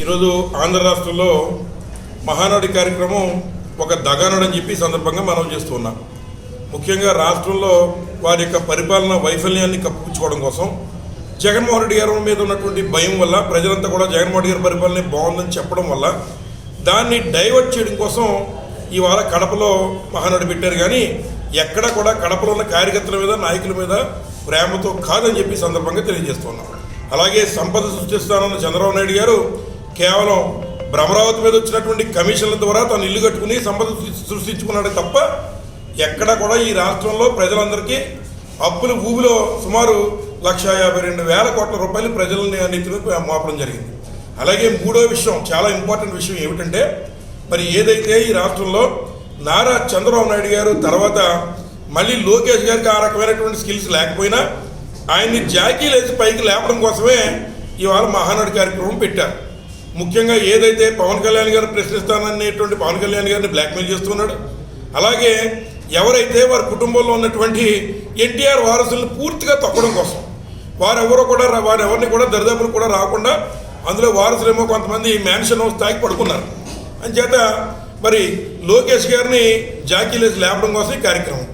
ఈరోజు ఆంధ్ర రాష్ట్రంలో మహానాడు కార్యక్రమం ఒక దగానాడు అని చెప్పి సందర్భంగా మనం చేస్తున్నాం. ముఖ్యంగా రాష్ట్రంలో వారి యొక్క పరిపాలన వైఫల్యాన్ని కప్పించుకోవడం కోసం జగన్మోహన్ రెడ్డి గారి మీద ఉన్నటువంటి భయం వల్ల ప్రజలంతా కూడా జగన్మోహన్ రెడ్డి గారి పరిపాలన బాగుందని చెప్పడం వల్ల దాన్ని డైవర్ట్ చేయడం కోసం ఇవాళ కడపలో మహానాడు పెట్టారు. కానీ ఎక్కడ కూడా కడపలో ఉన్న కార్యకర్తల మీద నాయకుల మీద ప్రేమతో కాదని చెప్పి సందర్భంగా తెలియజేస్తున్నాం. అలాగే సంపద సృష్టిస్తానన్న చంద్రబాబు నాయుడు గారు కేవలం భ్రమరావతి మీద వచ్చినటువంటి కమిషన్ల ద్వారా తను ఇల్లు కట్టుకుని సంపద సృష్టించుకున్నాడే తప్ప ఎక్కడ కూడా ఈ రాష్ట్రంలో ప్రజలందరికీ అప్పుల ఊబిలో సుమారు 1,52,000 కోట్ల రూపాయలు ప్రజలని నీతిని మోపడం జరిగింది. అలాగే మూడో విషయం, చాలా ఇంపార్టెంట్ విషయం ఏమిటంటే, మరి ఏదైతే ఈ రాష్ట్రంలో నారా చంద్రబాబు నాయుడు గారు తర్వాత మళ్ళీ లోకేష్ గారికి ఆ రకమైనటువంటి స్కిల్స్ లేకపోయినా ఆయన్ని జాకీలేసి పైకి లేపడం కోసమే ఇవాళ మహానాడు కార్యక్రమం పెట్టారు. ముఖ్యంగా ఏదైతే పవన్ కళ్యాణ్ గారు ప్రశ్నిస్తాననేటువంటి పవన్ కళ్యాణ్ గారిని బ్లాక్మెయిల్ చేస్తున్నాడు, అలాగే ఎవరైతే వారి కుటుంబంలో ఉన్నటువంటి ఎన్టీఆర్ వారసులను పూర్తిగా తొక్కడం కోసం వారెవరిని కూడా దరిదాపులు కూడా రాకుండా అందులో వారసులేమో కొంతమంది మ్యాన్షన్ హౌస్ స్థాయికి పడుకున్నారు. అంచేత మరి లోకేష్ గారిని జాకీలేసి లేపడం కోసం ఈ కార్యక్రమం.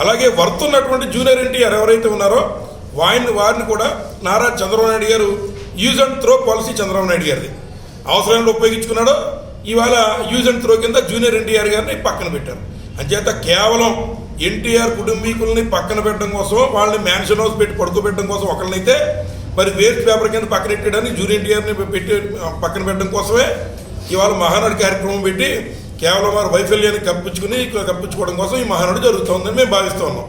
అలాగే వర్తున్నటువంటి జూనియర్ ఎన్టీఆర్ ఎవరైతే ఉన్నారో వారిని కూడా నారా చంద్రబాబు నాయుడు గారు use and throw policy Chandrababu Naidu గారిది అవసరంలో ఉపయోగించుకున్నాడో ఇవాళ యూజ్ అండ్ త్రో కింద జూనియర్ ఎన్టీఆర్ గారిని పక్కన పెట్టారు. అంచేత కేవలం ఎన్టీఆర్ కుటుంబీకుల్ని పక్కన పెట్టడం కోసం, వాళ్ళని మ్యాన్షన్ హౌస్ పెట్టి పడుకోబెట్టడం కోసం ఒకరినైతే మరి వేస్ట్ పేపర్ కింద పక్కన పెట్టడానికి జూనియర్ ఎన్టీఆర్ని పెట్టి పక్కన పెట్టడం కోసమే ఇవాళ మహానాడు కార్యక్రమం పెట్టి కేవలం వారి వైఫల్యాన్ని కప్పించుకోవడం కోసం ఈ మహానాడు జరుగుతుందని మేము భావిస్తూ ఉన్నాం.